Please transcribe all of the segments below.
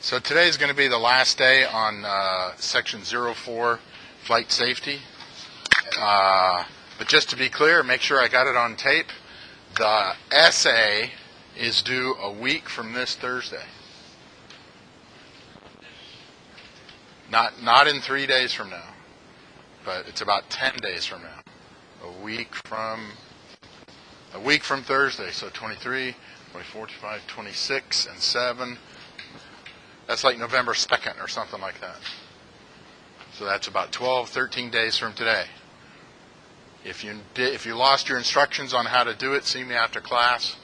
So today is going to be the last day on Section 04, Flight Safety. But just to be clear, make sure I got it on tape, the essay is due a week from this Thursday. Not in 3 days from now, but it's about 10 days from now. A week from Thursday, so 23, 24, 25, 26, and 7. That's like November 2nd or something like that. So that's about 12, 13 days from today. If you lost your instructions on how to do it, see me after class.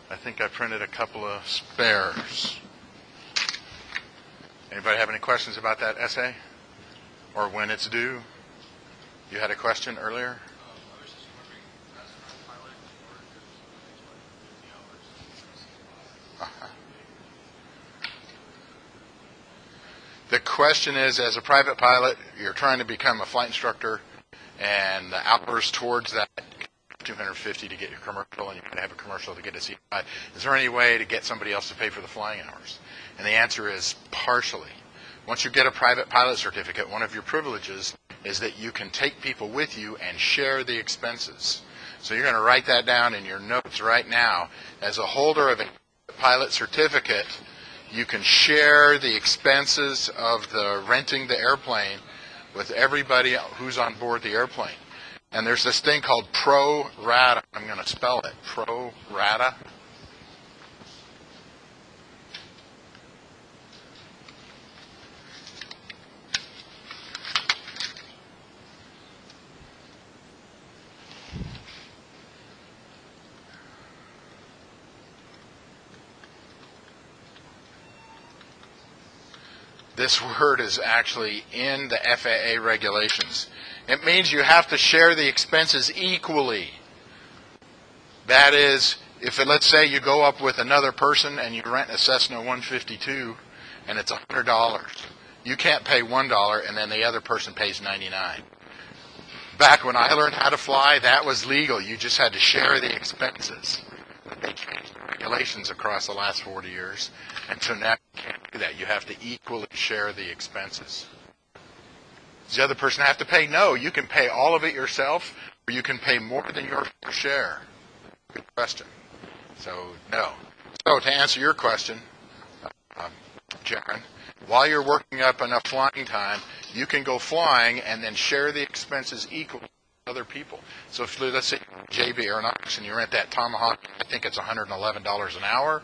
I think I printed a couple of spares. Anybody have any questions about that essay? Or when it's due? You had a question earlier? I was just wondering, as a pilot, in order to The question is, as a private pilot, you're trying to become a flight instructor, and the hours towards that, $250 to get your commercial, and you're going to have a commercial to get a CI. Is there any way to get somebody else to pay for the flying hours? And the answer is partially. Once you get a private pilot certificate, one of your privileges is that you can take people with you and share the expenses. So you're going to write that down in your notes right now. As a holder of a pilot certificate, you can share the expenses of the renting the airplane with everybody who's on board the airplane. And there's this thing called pro rata. I'm going to spell it. Pro rata. This word is actually in the FAA regulations. It means you have to share the expenses equally. That is, let's say you go up with another person and you rent a Cessna 152 and it's $100. You can't pay $1 and then the other person pays $99. Back when I learned how to fly, that was legal. You just had to share the expenses. But they changed the regulations across the last 40 years. And so now you can't do that. You have to equally share the expenses. Does the other person have to pay? No, you can pay all of it yourself, or you can pay more than your share. Good question. So, no. So, to answer your question, Jaron, while you're working up enough flying time, you can go flying and then share the expenses equally with other people. So, if let's say JB Aeronautics and you rent that Tomahawk, I think it's $111 an hour.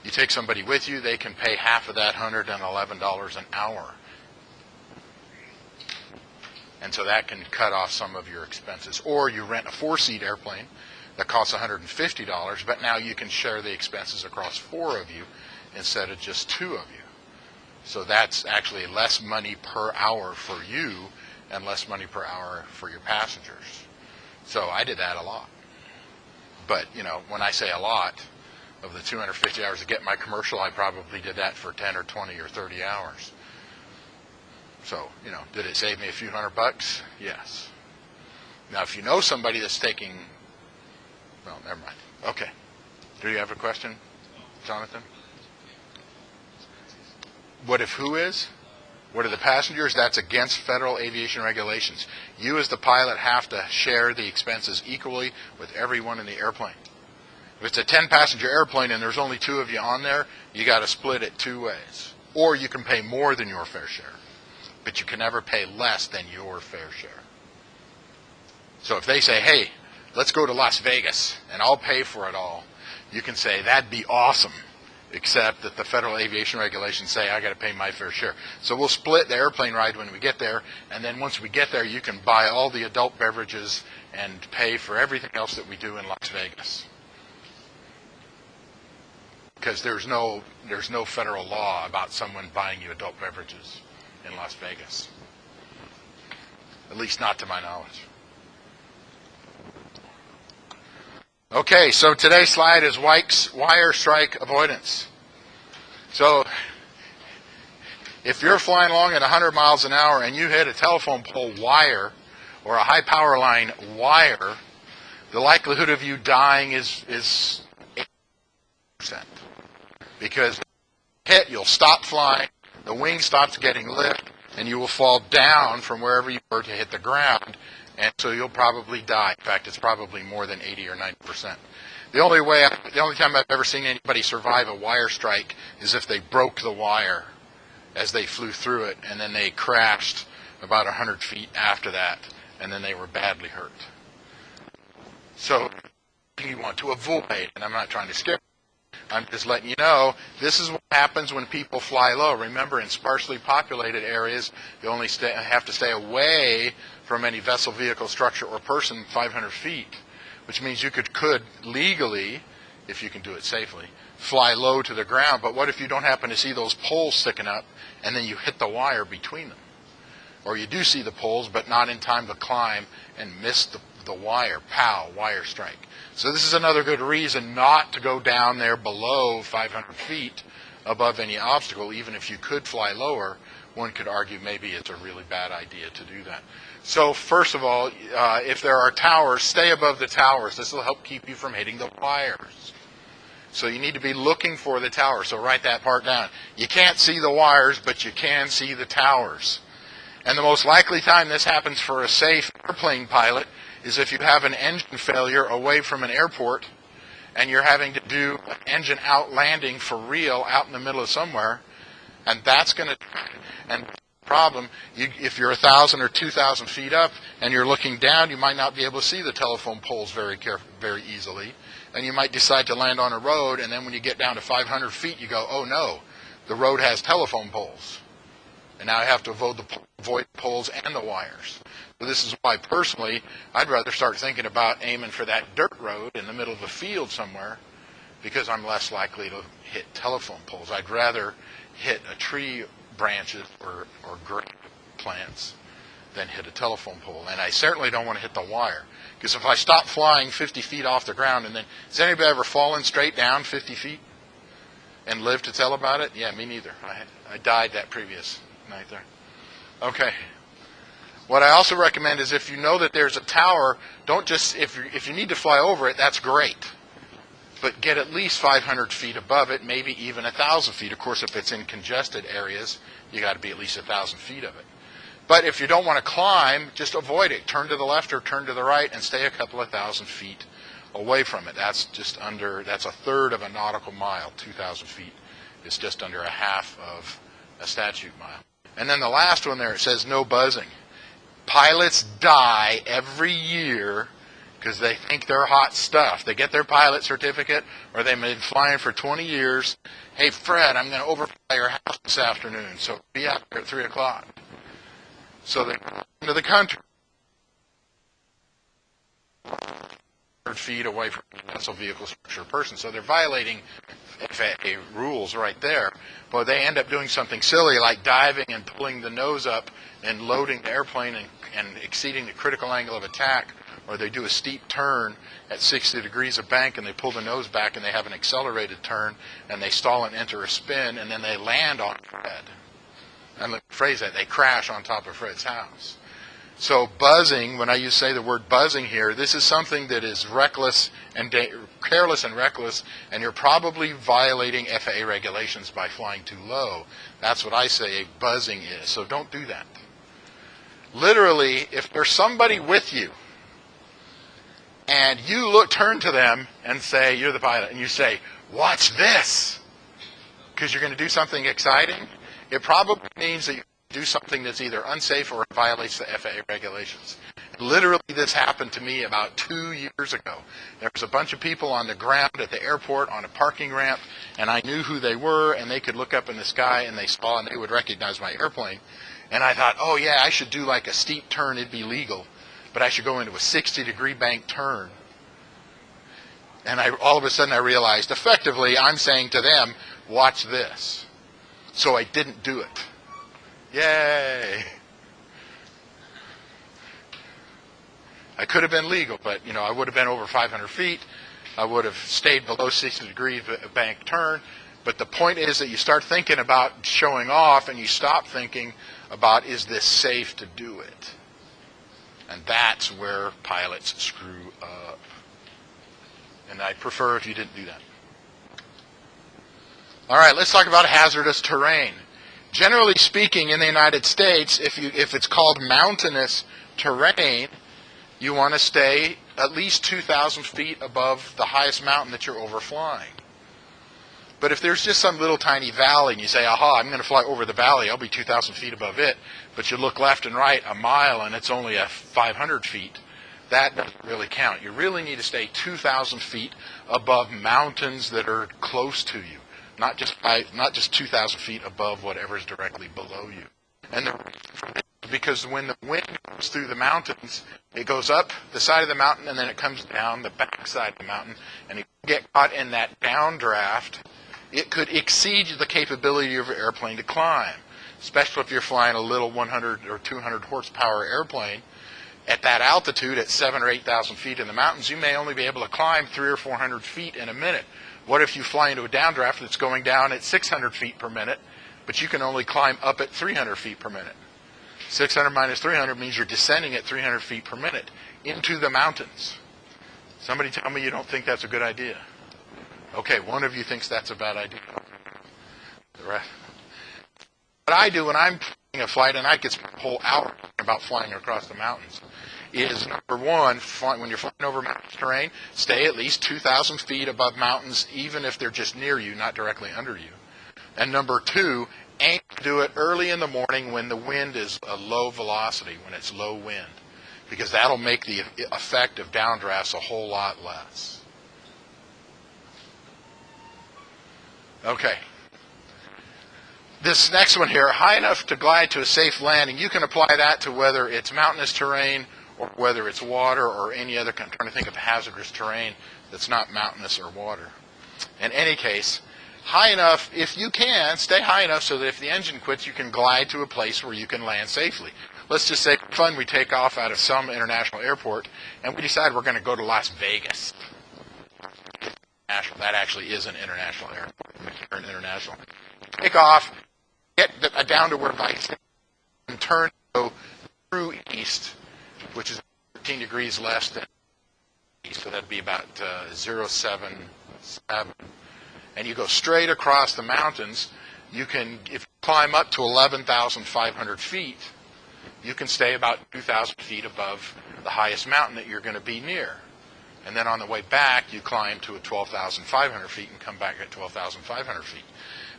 You take somebody with you, they can pay half of that $111 an hour. And so that can cut off some of your expenses. Or you rent a 4-seat airplane that costs $150, but now you can share the expenses across 4 of you instead of just 2 of you. So that's actually less money per hour for you and less money per hour for your passengers. So I did that a lot. But, when I say a lot, of the 250 hours to get my commercial, I probably did that for 10 or 20 or 30 hours. So, did it save me a few $100? Yes. Now, if you know somebody that's taking, well, never mind. Okay. Do you have a question, Jonathan? What if who is? What are the passengers? That's against federal aviation regulations. You as the pilot have to share the expenses equally with everyone in the airplane. If it's a 10-passenger airplane and there's only 2 of you on there, you got to split it 2 ways. Or you can pay more than your fair share. But you can never pay less than your fair share. So if they say, hey, let's go to Las Vegas and I'll pay for it all, you can say, that'd be awesome, except that the federal aviation regulations say I got to pay my fair share. So we'll split the airplane ride when we get there, and then once we get there, you can buy all the adult beverages and pay for everything else that we do in Las Vegas. Because there's no federal law about someone buying you adult beverages in Las Vegas. At least not to my knowledge. Okay, so today's slide is wire strike avoidance. So if you're flying along at 100 miles an hour and you hit a telephone pole wire or a high power line wire, the likelihood of you dying is 8%. Because hit, you'll stop flying, the wing stops getting lift, and you will fall down from wherever you were to hit the ground, and so you'll probably die. In fact, it's probably more than 80 or 90%. The only time I've ever seen anybody survive a wire strike is if they broke the wire as they flew through it, and then they crashed about 100 feet after that, and then they were badly hurt. So you want to avoid, and I'm not trying to scare you, I'm just letting you know, this is what happens when people fly low. Remember, in sparsely populated areas, you only have to stay away from any vessel, vehicle, structure, or person 500 feet, which means you could legally, if you can do it safely, fly low to the ground. But what if you don't happen to see those poles sticking up, and then you hit the wire between them? Or you do see the poles, but not in time to climb and miss the wire. Pow, wire strike. So this is another good reason not to go down there below 500 feet above any obstacle. Even if you could fly lower, one could argue maybe it's a really bad idea to do that. So first of all, if there are towers, stay above the towers. This will help keep you from hitting the wires. So you need to be looking for the tower. So write that part down. You can't see the wires, but you can see the towers. And the most likely time this happens for a safe airplane pilot is if you have an engine failure away from an airport and you're having to do an engine out landing for real out in the middle of somewhere, and that's going to, and problem, if you're 1,000 or 2,000 feet up and you're looking down, you might not be able to see the telephone poles very easily, and you might decide to land on a road, and then when you get down to 500 feet, you go, oh no, the road has telephone poles. And now I have to avoid the poles and the wires. So this is why, personally, I'd rather start thinking about aiming for that dirt road in the middle of a field somewhere, because I'm less likely to hit telephone poles. I'd rather hit a tree branches or grape plants than hit a telephone pole. And I certainly don't want to hit the wire, because if I stop flying 50 feet off the ground, and then, has anybody ever fallen straight down 50 feet and lived to tell about it? Yeah, me neither. I died that previous night there. Okay. What I also recommend is if you know that there's a tower, don't just, if you need to fly over it, that's great. But get at least 500 feet above it, maybe even 1,000 feet. Of course, if it's in congested areas, you got to be at least 1,000 feet of it. But if you don't want to climb, just avoid it. Turn to the left or turn to the right and stay a couple of thousand feet away from it. That's a third of a nautical mile. 2,000 feet is just under a half of a statute mile. And then the last one there, it says no buzzing. Pilots die every year because they think they're hot stuff. They get their pilot certificate, or they've been flying for 20 years. Hey, Fred, I'm going to overfly your house this afternoon, so be out there at 3 o'clock. So they go into the country, 100 feet away from a vessel, vehicle, structure, or person. So they're violating FAA rules right there. But they end up doing something silly like diving and pulling the nose up and loading the airplane and exceeding the critical angle of attack, or they do a steep turn at 60 degrees of bank and they pull the nose back and they have an accelerated turn and they stall and enter a spin and then they land on Fred. And let me phrase that, they crash on top of Fred's house. So buzzing, when I say the word buzzing here, this is something that is reckless and careless and reckless, and you're probably violating FAA regulations by flying too low. That's what I say buzzing is. So don't do that. Literally, if there's somebody with you, and you turn to them and say, you're the pilot, and you say, watch this, because you're going to do something exciting, it probably means that you do something that's either unsafe or violates the FAA regulations. Literally, this happened to me about 2 years ago. There was a bunch of people on the ground at the airport on a parking ramp, and I knew who they were, and they could look up in the sky, and they saw, and they would recognize my airplane. And I thought, oh yeah, I should do like a steep turn, it'd be legal. But I should go into a 60-degree bank turn. And all of a sudden I realized, effectively, I'm saying to them, watch this. So I didn't do it. Yay! I could have been legal, but I would have been over 500 feet. I would have stayed below 60-degree bank turn. But the point is that you start thinking about showing off, and you stop thinking about, is this safe to do it? And that's where pilots screw up. And I'd prefer if you didn't do that. All right, let's talk about hazardous terrain. Generally speaking, in the United States, if it's called mountainous terrain, you want to stay at least 2,000 feet above the highest mountain that you're overflying. But if there's just some little tiny valley and you say, aha, I'm going to fly over the valley, I'll be 2,000 feet above it, but you look left and right a mile and it's only 500 feet, that doesn't really count. You really need to stay 2,000 feet above mountains that are close to you, not just 2,000 feet above whatever's directly below you. And because when the wind goes through the mountains, it goes up the side of the mountain and then it comes down the back side of the mountain, and if you get caught in that downdraft, it could exceed the capability of your airplane to climb, especially if you're flying a little 100 or 200 horsepower airplane. At that altitude, at 7,000 or 8,000 feet in the mountains, you may only be able to climb 300 or 400 feet in a minute. What if you fly into a downdraft that's going down at 600 feet per minute, but you can only climb up at 300 feet per minute? 600 minus 300 means you're descending at 300 feet per minute into the mountains. Somebody tell me you don't think that's a good idea. Okay, one of you thinks that's a bad idea. What I do when I'm flying a flight, and I could spend a whole hour about flying across the mountains, is number one, when you're flying over mountainous terrain, stay at least 2,000 feet above mountains, even if they're just near you, not directly under you. And number two, aim to do it early in the morning when the wind is a low velocity, when it's low wind, because that'll make the effect of downdrafts a whole lot less. Okay. This next one here, high enough to glide to a safe landing, you can apply that to whether it's mountainous terrain or whether it's water or any other, I'm trying to think of hazardous terrain that's not mountainous or water. In any case, high enough, if you can, stay high enough so that if the engine quits, you can glide to a place where you can land safely. Let's just say, for fun, we take off out of some international airport and we decide we're going to go to Las Vegas. That actually is an international airport. International. Take off, get down to where bikes and turn to go true east, which is 13 degrees less than east, so that'd be about 077. And you go straight across the mountains. You can, if you climb up to 11,500 feet, you can stay about 2,000 feet above the highest mountain that you're going to be near. And then on the way back, you climb to 12,500 feet and come back at 12,500 feet.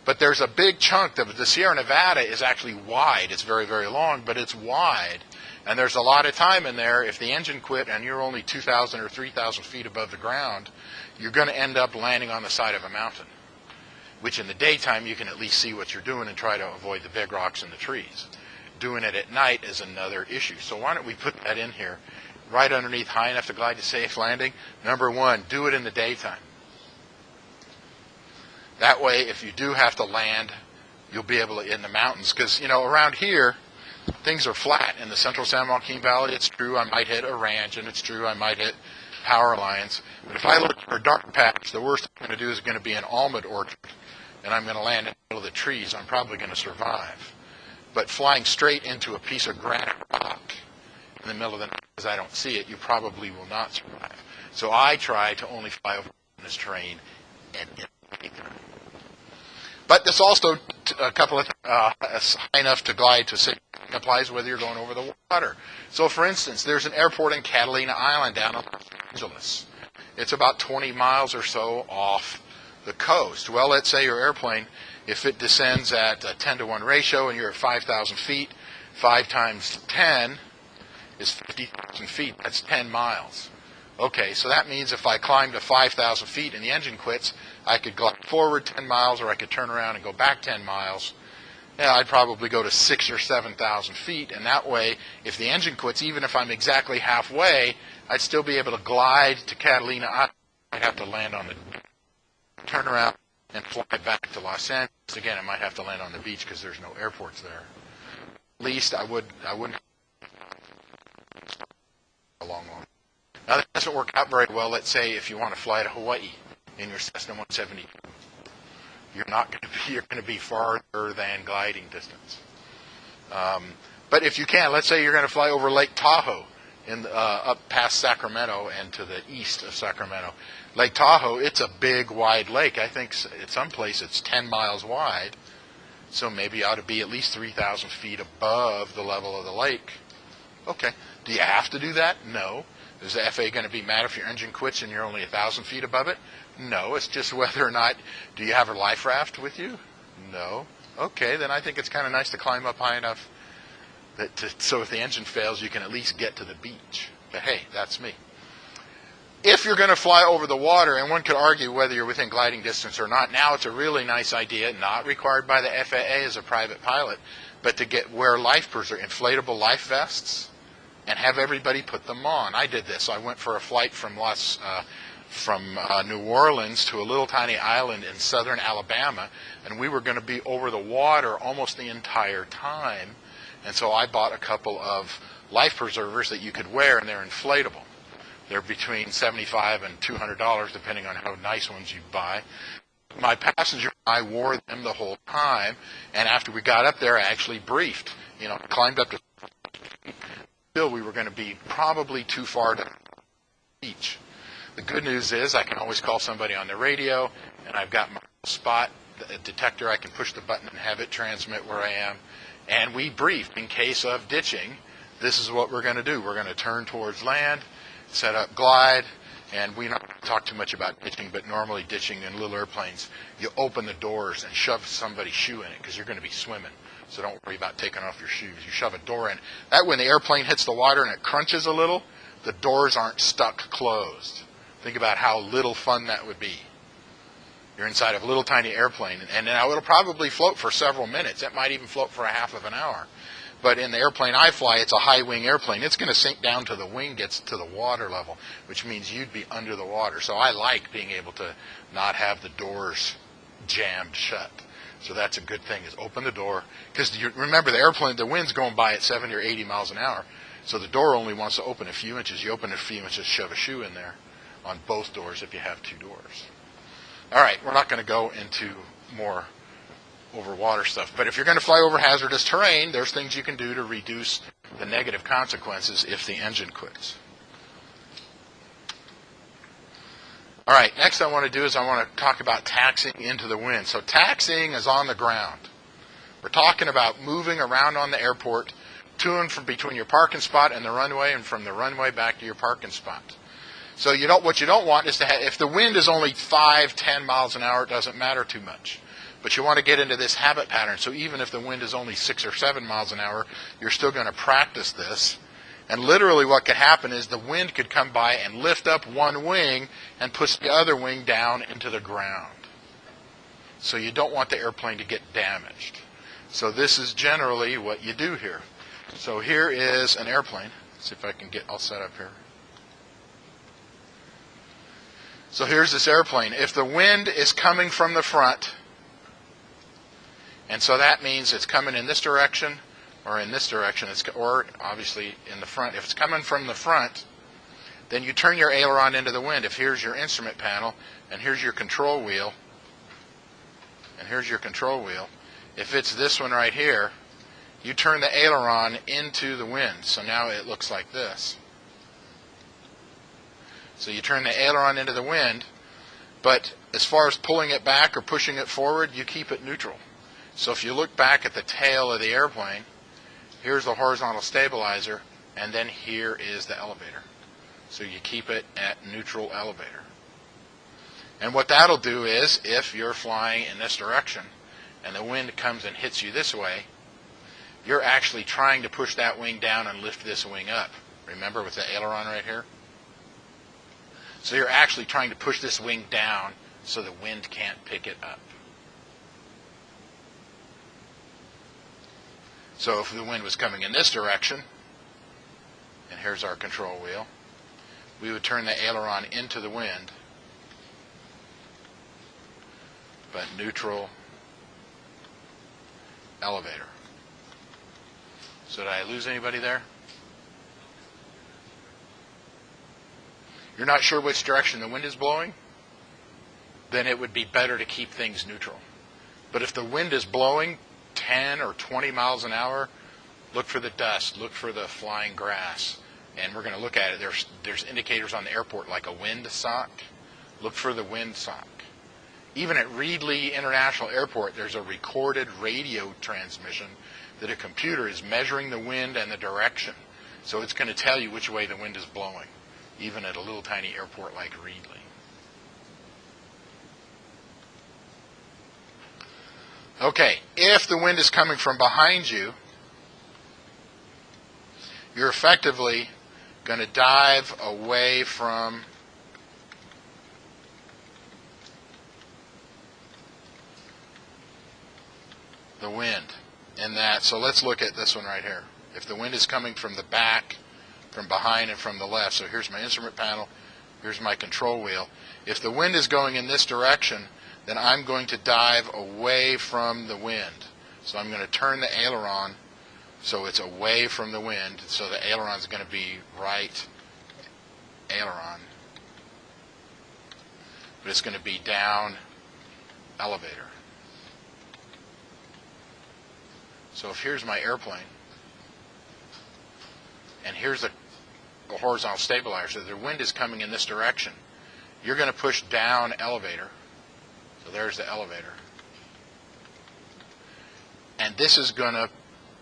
But there's a big chunk of the Sierra Nevada is actually wide. It's very, very long, but it's wide. And there's a lot of time in there. If the engine quit and you're only 2,000 or 3,000 feet above the ground, you're going to end up landing on the side of a mountain, which in the daytime you can at least see what you're doing and try to avoid the big rocks and the trees. Doing it at night is another issue. So why don't we put that in here? Right underneath high enough to glide to safe landing. Number one, do it in the daytime. That way, if you do have to land, you'll be able to in the mountains. Because, around here, things are flat. In the central San Joaquin Valley, it's true I might hit a ranch, and it's true I might hit power lines. But if I look for a dark patch, the worst I'm going to do is going to be an almond orchard, and I'm going to land in the middle of the trees. I'm probably going to survive. But flying straight into a piece of granite rock in the middle of the night, because I don't see it, you probably will not survive. So I try to only fly over this terrain and in the daytime. But this also, a couple of high enough to glide to safe applies whether you're going over the water. So, for instance, there's an airport in Catalina Island down in Los Angeles. It's about 20 miles or so off the coast. Well, let's say your airplane, if it descends at a 10-to-1 ratio and you're at 5,000 feet, 5 times 10 is 50,000 feet. That's 10 miles. Okay, so that means if I climb to 5,000 feet and the engine quits, I could glide forward 10 miles or I could turn around and go back 10 miles. Yeah, I'd probably go to 6,000 or 7,000 feet, and that way, if the engine quits, even if I'm exactly halfway, I'd still be able to glide to Catalina Island. I'd have to land on the turn around and fly back to Los Angeles. Again, I might have to land on the beach because there's no airports there. At least I wouldn't a long. Now, that doesn't work out very well, let's say, if you want to fly to Hawaii in your Cessna 172. You're going to be farther than gliding distance. But if you can, let's say you're going to fly over Lake Tahoe up past Sacramento and to the east of Sacramento. Lake Tahoe, it's a big, wide lake. I think at some place it's 10 miles wide, so maybe it ought to be at least 3,000 feet above the level of the lake. Okay. Do you have to do that? No. Is the FAA going to be mad if your engine quits and you're only 1,000 feet above it? No. It's just whether or not, do you have a life raft with you? No. Okay, then I think it's kind of nice to climb up high enough so if the engine fails, you can at least get to the beach. But hey, that's me. If you're going to fly over the water, and one could argue whether you're within gliding distance or not, now it's a really nice idea, not required by the FAA as a private pilot, but to wear inflatable life vests, and have everybody put them on. I did this. I went for a flight from New Orleans to a little tiny island in southern Alabama, and we were going to be over the water almost the entire time. And so I bought a couple of life preservers that you could wear, and they're inflatable. They're between $75 and $200, depending on how nice ones you buy. My passenger and I wore them the whole time, and after we got up there, I actually briefed. Climbed up to still we were going to be probably too far to the beach. The good news is I can always call somebody on the radio, and I've got my spot detector. I can push the button and have it transmit where I am. And we briefed in case of ditching. This is what we're going to do. We're going to turn towards land, set up glide, and we don't talk too much about ditching, but normally ditching in little airplanes, you open the doors and shove somebody's shoe in it because you're going to be swimming. So don't worry about taking off your shoes. You shove a door in. That when the airplane hits the water and it crunches a little, the doors aren't stuck closed. Think about how little fun that would be. You're inside of a little tiny airplane, and now it'll probably float for several minutes. It might even float for a half of an hour. But in the airplane I fly, it's a high-wing airplane. It's going to sink down to the wing, gets to the water level, which means you'd be under the water. So I like being able to not have the doors jammed shut. So that's a good thing, is open the door. Because you remember, the airplane, the wind's going by at 70 or 80 miles an hour. So the door only wants to open a few inches. You open a few inches, shove a shoe in there on both doors if you have two doors. All right, we're not going to go into more over water stuff. But if you're going to fly over hazardous terrain, there's things you can do to reduce the negative consequences if the engine quits. All right, next I want to do is I want to talk about taxiing into the wind. So taxiing is on the ground. We're talking about moving around on the airport to and from between your parking spot and the runway, and from the runway back to your parking spot. So what you don't want is to have, if the wind is only 5-10 miles an hour, it doesn't matter too much. But you want to get into this habit pattern. So even if the wind is only 6 or 7 miles an hour, you're still going to practice this. And literally what could happen is the wind could come by and lift up one wing and push the other wing down into the ground. So you don't want the airplane to get damaged. So this is generally what you do here. So here is an airplane. Let's see if I can get all set up here. So here's this airplane. If the wind is coming from the front, and so that means it's coming in this direction or in this direction, or obviously in the front. If it's coming from the front, then you turn your aileron into the wind. If here's your instrument panel, and here's your control wheel, and here's your control wheel, if it's this one right here, you turn the aileron into the wind. So now it looks like this. So you turn the aileron into the wind, but as far as pulling it back or pushing it forward, you keep it neutral. So if you look back at the tail of the airplane, here's the horizontal stabilizer, and then here is the elevator. So you keep it at neutral elevator. And what that'll do is, if you're flying in this direction, and the wind comes and hits you this way, you're actually trying to push that wing down and lift this wing up. Remember with the aileron right here? So you're actually trying to push this wing down so the wind can't pick it up. So if the wind was coming in this direction, and here's our control wheel, we would turn the aileron into the wind, but neutral elevator. So did I lose anybody there? You're not sure which direction the wind is blowing? Then it would be better to keep things neutral. But if the wind is blowing 10 or 20 miles an hour, look for the dust, look for the flying grass. and we're going to look at it. There's indicators on the airport like a wind sock. Look for the wind sock. Even at Reedley International Airport, there's a recorded radio transmission that a computer is measuring the wind and the direction. So it's going to tell you which way the wind is blowing, even at a little tiny airport like Reedley. Okay, if the wind is coming from behind you, you're effectively going to dive away from the wind in that. So let's look at this one right here. If the wind is coming from the back, from behind, and from the left, so here's my instrument panel, here's my control wheel. If the wind is going in this direction, then I'm going to dive away from the wind. So I'm going to turn the aileron so it's away from the wind. So the aileron is going to be right aileron, but it's going to be down elevator. So if here's my airplane, and here's a horizontal stabilizer, so the wind is coming in this direction, you're going to push down elevator. So there's the elevator. And this is going to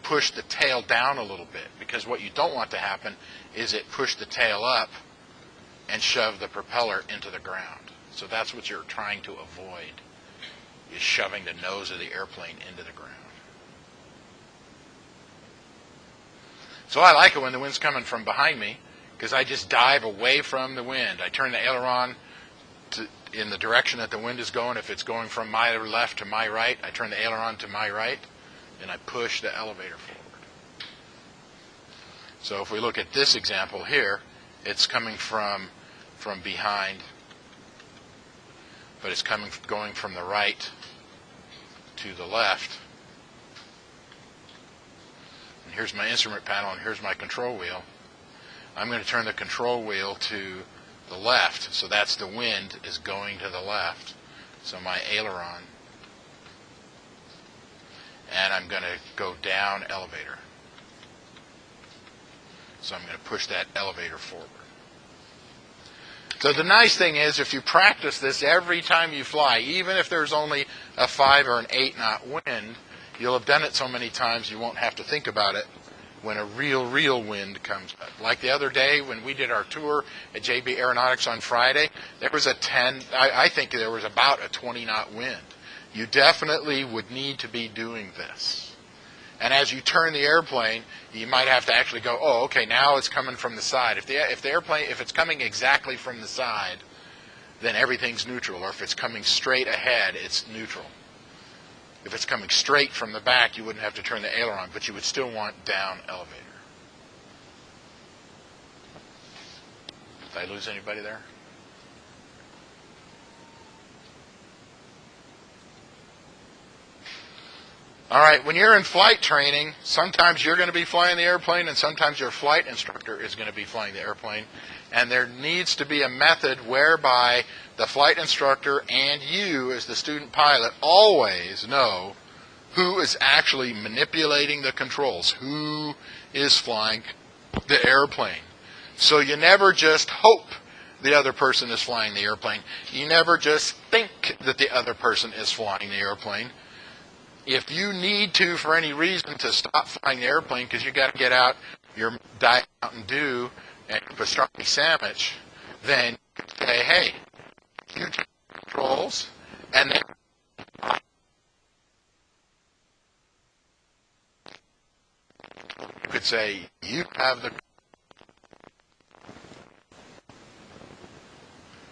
push the tail down a little bit, because what you don't want to happen is it push the tail up and shove the propeller into the ground. So that's what you're trying to avoid, is shoving the nose of the airplane into the ground. So I like it when the wind's coming from behind me, because I just dive away from the wind. I turn the aileron in the direction that the wind is going. If it's going from my left to my right, I turn the aileron to my right, and I push the elevator forward. So if we look at this example here, it's coming from behind, but it's going from the right to the left. And here's my instrument panel, and here's my control wheel. I'm going to turn the control wheel to the left, so that's the wind is going to the left. So my aileron, and I'm going to go down elevator. So I'm going to push that elevator forward. So the nice thing is, if you practice this every time you fly, even if there's only a 5 or an 8 knot wind, you'll have done it so many times you won't have to think about it when a real wind comes up. Like the other day when we did our tour at JB Aeronautics on Friday, there was I think there was about a 20 knot wind. You definitely would need to be doing this. And as you turn the airplane, you might have to actually go, oh, okay, now it's coming from the side. If it's coming exactly from the side, then everything's neutral. Or if it's coming straight ahead, it's neutral. If it's coming straight from the back, you wouldn't have to turn the aileron, but you would still want down elevator. Did I lose anybody there? All right, when you're in flight training, sometimes you're going to be flying the airplane and sometimes your flight instructor is going to be flying the airplane. And there needs to be a method whereby the flight instructor and you as the student pilot always know who is actually manipulating the controls, who is flying the airplane. So you never just hope the other person is flying the airplane. You never just think that the other person is flying the airplane. If you need to, for any reason, to stop flying the airplane because you got to get out your Diet Mountain Dew and pastrami sandwich, then say, hey, you take the controls, and then you could say, you have the,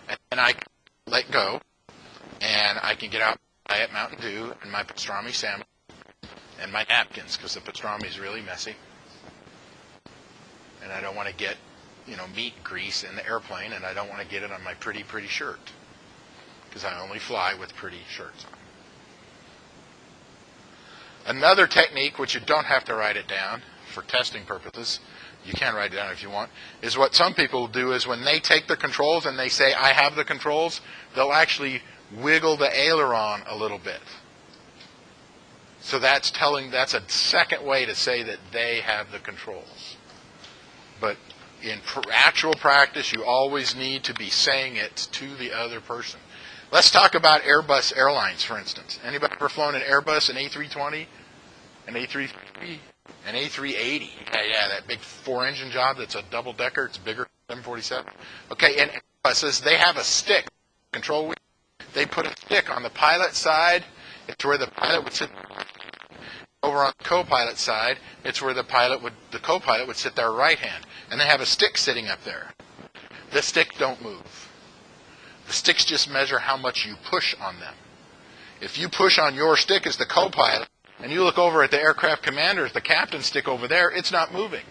and then I can let go, and I can get out Diet Mountain Dew and my pastrami sandwich and my napkins, because the pastrami is really messy, and I don't want to get meat grease in the airplane, and I don't want to get it on my pretty shirt, because I only fly with pretty shirts on. Another technique, which you don't have to write it down for testing purposes, you can write it down if you want, is what some people do is when they take the controls and they say, I have the controls, they'll actually wiggle the aileron a little bit. So that's a second way to say that they have the controls. But in actual practice, you always need to be saying it to the other person. Let's talk about Airbus Airlines, for instance. Anybody ever flown an Airbus, an A320, an A350, an A380? Yeah, that big 4-engine job that's a double-decker. It's bigger than 747. Okay, and Airbuses, they have a stick, control wheel. They put a stick on the pilot side. It's where the pilot would sit. Over on the co-pilot side, it's where the co-pilot would sit their right hand. And they have a stick sitting up there. The sticks don't move. The sticks just measure how much you push on them. If you push on your stick as the co-pilot, and you look over at the aircraft commander's, the captain's stick over there, it's not moving.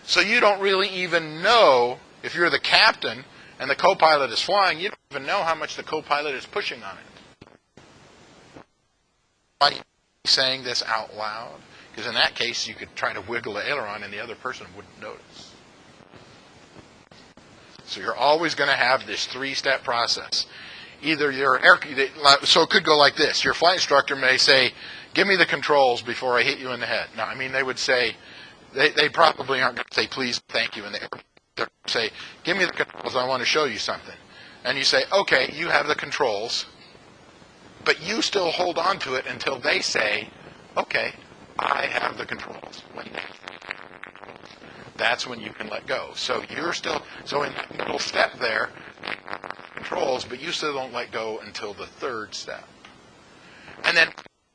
So you don't really even know, if you're the captain and the co-pilot is flying, you don't even know how much the co-pilot is pushing on it. Why are you saying this out loud? Because in that case, you could try to wiggle the aileron and the other person wouldn't notice. So you're always going to have this 3-step process. Either so it could go like this. Your flight instructor may say, give me the controls before I hit you in the head. Now, I mean, they would say, they probably aren't going to say, please, thank you, in the airport. They'll say, give me the controls, I want to show you something. And you say, okay, you have the controls, but you still hold on to it until they say, okay, I have the controls. That's when you can let go. So you're still, so in that middle step there, controls, but you still don't let go until the 3rd step. And then,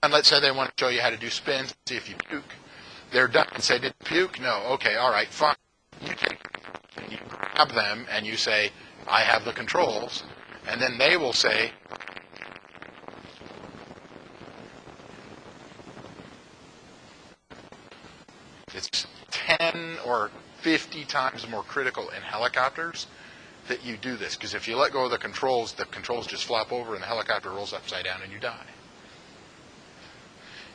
let's say they want to show you how to do spins, see if you puke. They're done and say, did you puke? No. Okay, all right, fine. You take and you grab them and you say, I have the controls. And then they will say, it's 10 or 50 times more critical in helicopters that you do this. Because if you let go of the controls just flop over and the helicopter rolls upside down and you die.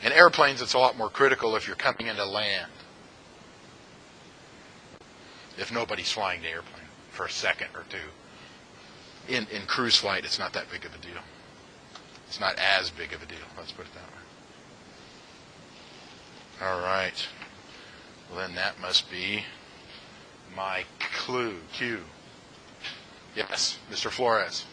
In airplanes, it's a lot more critical if you're coming into land. If nobody's flying the airplane for a second or two. In cruise flight, it's not that big of a deal. It's not as big of a deal, let's put it that way. All right. Well, then that must be my cue. Yes, Mr. Flores.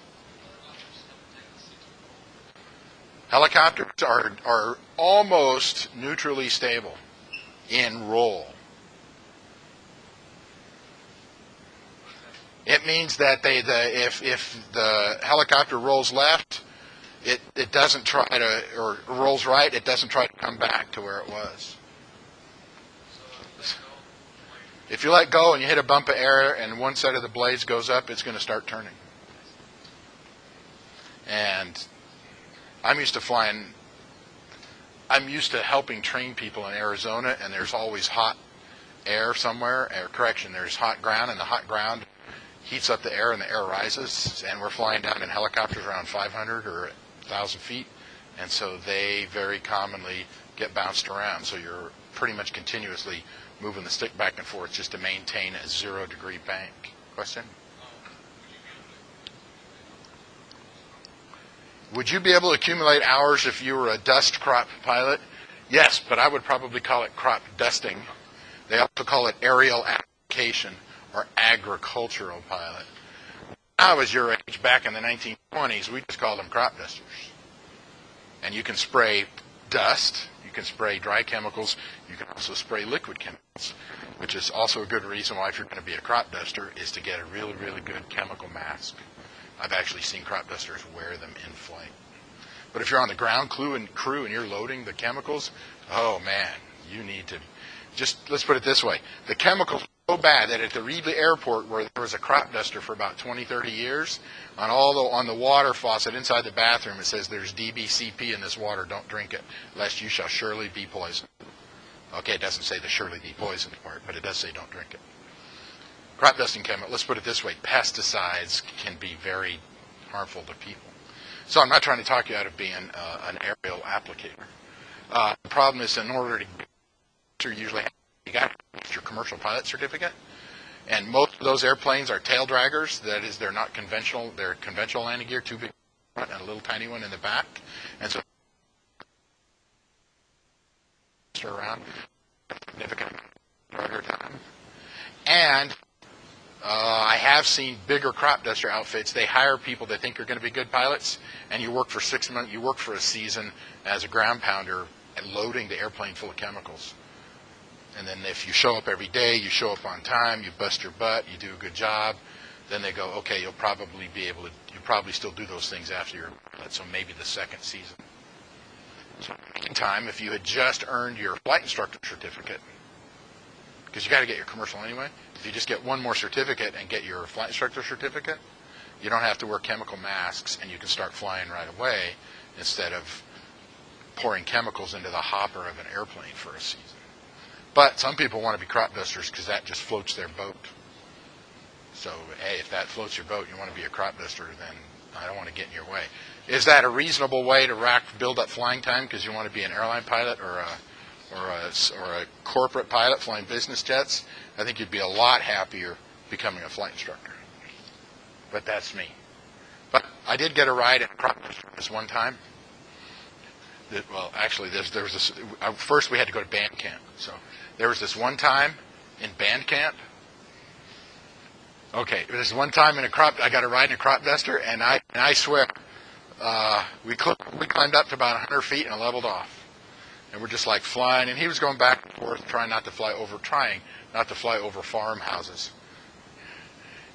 Helicopters are almost neutrally stable in roll. It means that if the helicopter rolls left, it doesn't try to, or rolls right, it doesn't try to come back to where it was. If you let go and you hit a bump of air and one side of the blades goes up, it's going to start turning. And I'm used to helping train people in Arizona, and there's always hot air somewhere, there's hot ground, and the hot ground heats up the air and the air rises, and we're flying down in helicopters around 500 or 1,000 feet, and so they very commonly get bounced around. So you're pretty much continuously moving the stick back and forth just to maintain a 0-degree bank. Question? Would you be able to accumulate hours if you were a dust crop pilot? Yes, but I would probably call it crop dusting. They also call it aerial application or agricultural pilot. When I was your age, back in the 1920s, we just called them crop dusters. And you can spray dust, you can spray dry chemicals, you can also spray liquid chemicals, which is also a good reason why if you're going to be a crop duster is to get a really, really good chemical mask. I've actually seen crop dusters wear them in flight. But if you're on the ground crew and you're loading the chemicals, oh man, you need to let's put it this way. The chemicals are so bad that at the Reedley Airport, where there was a crop duster for about 20, 30 years, on the water faucet inside the bathroom, it says there's DBCP in this water, don't drink it, lest you shall surely be poisoned. Okay, it doesn't say the surely be poisoned part, but it does say don't drink it. Crop dusting chemical, let's put it this way, pesticides can be very harmful to people. So I'm not trying to talk you out of being an aerial applicator. The problem is, in order to usually you got your commercial pilot certificate, and most of those airplanes are tail draggers. That is, they're not conventional. They're conventional landing gear, too big front and a little tiny one in the back, and so around significant dragger time. And I have seen bigger crop duster outfits. They hire people they think are going to be good pilots, and you work for 6 months, you work for a season as a ground pounder and loading the airplane full of chemicals. And then if you show up every day, you show up on time, you bust your butt, you do a good job, then they go, okay, you'll probably still do those things after your pilot, so maybe the second season. So in the meantime, if you had just earned your flight instructor certificate, because you got to get your commercial anyway, if you just get one more certificate and get your flight instructor certificate, you don't have to wear chemical masks and you can start flying right away instead of pouring chemicals into the hopper of an airplane for a season. But some people want to be crop dusters because that just floats their boat. So, hey, if that floats your boat and you want to be a crop duster, then I don't want to get in your way. Is that a reasonable way to build up flying time because you want to be an airline pilot or a corporate pilot flying business jets? I think you'd be a lot happier becoming a flight instructor. But that's me. But I did get a ride in a crop duster this one time. Well, actually, there was this. First, we had to go to band camp. So there was this one time in band camp. Okay, this one time I got a ride in a crop duster, and I swear, we climbed up to about 100 feet and leveled off, and we're just like flying. And he was going back and forth, trying not to fly over farmhouses.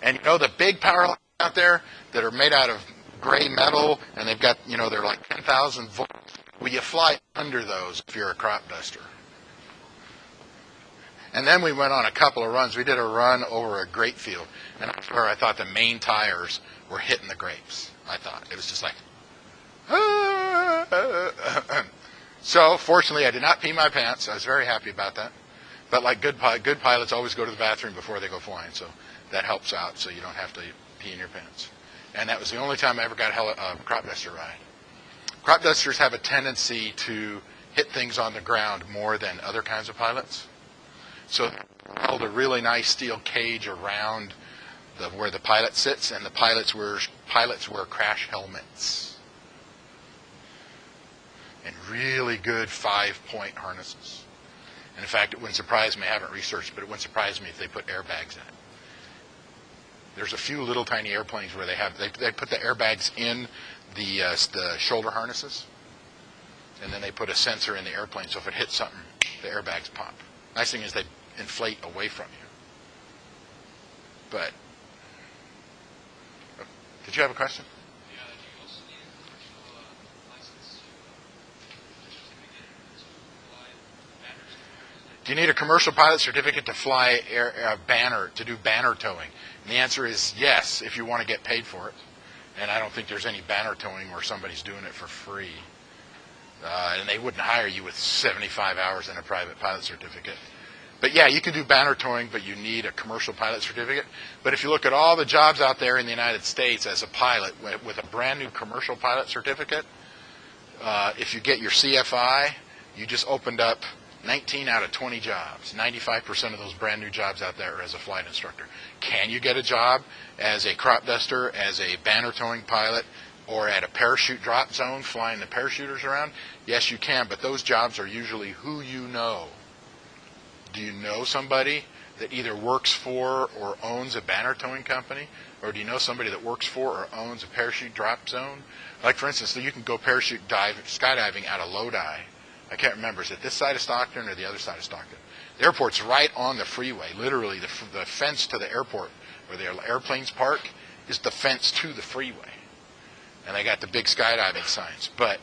And you know the big power lines out there that are made out of gray metal, and they've got they're like 10,000 volts. Well, you fly under those if you're a crop duster. And then we went on a couple of runs. We did a run over a grape field, and that's where I thought the main tires were hitting the grapes. I thought it was just like, So fortunately, I did not pee my pants. I was very happy about that. But like good pilots always go to the bathroom before they go flying, so that helps out. So you don't have to pee in your pants. And that was the only time I ever got a crop duster ride. Crop dusters have a tendency to hit things on the ground more than other kinds of pilots. So they build a really nice steel cage around where the pilot sits, and the pilots wear crash helmets and really good 5-point harnesses. And in fact, it wouldn't surprise me. I haven't researched, but it wouldn't surprise me if they put airbags in it. There's a few little tiny airplanes where they put the airbags in the shoulder harnesses, and then they put a sensor in the airplane, so if it hits something, the airbags pop. Nice thing is they inflate away from you. But did you have a question? Yeah, do you also need a commercial license to fly banners? Do you need a commercial pilot certificate to fly to do banner towing? And the answer is yes, if you want to get paid for it. And I don't think there's any banner towing where somebody's doing it for free. And they wouldn't hire you with 75 hours and a private pilot certificate. But yeah, you can do banner towing, but you need a commercial pilot certificate. But if you look at all the jobs out there in the United States as a pilot with a brand new commercial pilot certificate, if you get your CFI, you just opened up 19 out of 20 jobs. 95% of those brand new jobs out there are as a flight instructor. Can you get a job as a crop duster, as a banner towing pilot, or at a parachute drop zone flying the parachuters around? Yes, you can, but those jobs are usually who you know. Do you know somebody that either works for or owns a banner towing company? Or do you know somebody that works for or owns a parachute drop zone? Like, for instance, you can go parachute skydiving out of Lodi. I can't remember. Is it this side of Stockton or the other side of Stockton? The airport's right on the freeway. Literally, the fence to the airport where the airplanes park is the fence to the freeway. And they got the big skydiving signs. But,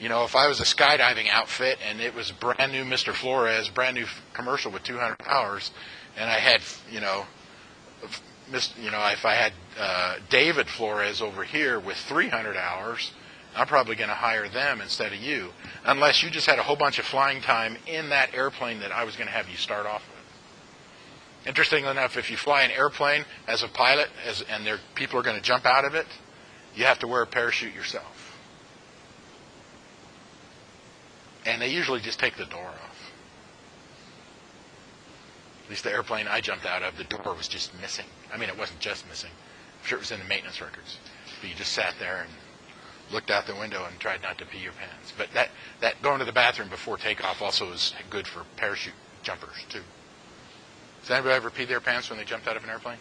if I was a skydiving outfit and it was brand new Mr. Flores, brand new commercial with 200 hours, and I had, if I had David Flores over here with 300 hours, I'm probably going to hire them instead of you, unless you just had a whole bunch of flying time in that airplane that I was going to have you start off with. Interestingly enough, if you fly an airplane as a pilot and people are going to jump out of it, you have to wear a parachute yourself. And they usually just take the door off. At least the airplane I jumped out of, the door was just missing. I mean, it wasn't just missing. I'm sure it was in the maintenance records. But you just sat there and looked out the window and tried not to pee your pants. But that going to the bathroom before takeoff also is good for parachute jumpers, too. Does anybody ever pee their pants when they jumped out of an airplane?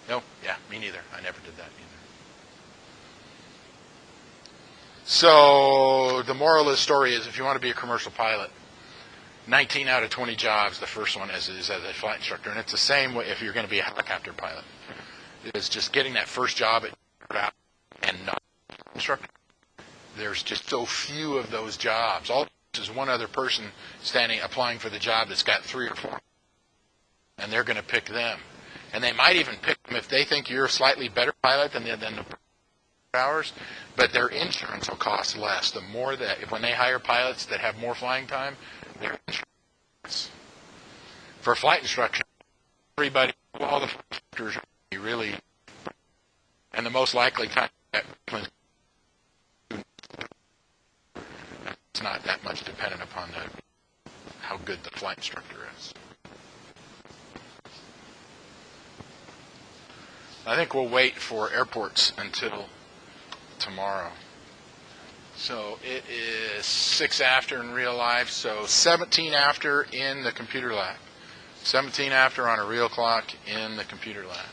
No? Yeah, me neither. I never did that either. So the moral of the story is if you want to be a commercial pilot, 19 out of 20 jobs, the first one is as a flight instructor. And it's the same way if you're going to be a helicopter pilot. It's just getting that first job at and not instructor. There's just so few of those jobs. All is one other person applying for the job that's got 3 or 4. And they're going to pick them. And they might even pick them if they think you're a slightly better pilot than the hours, but their insurance will cost less. The more that, when they hire pilots that have more flying time, their insurance. For flight instruction, everybody, all the instructors are really, and the most likely time that it's not that much dependent upon how good the flight instructor is. I think we'll wait for airports until tomorrow. So it is 6 after in real life, so 17 after in the computer lab. 17 after on a real clock in the computer lab.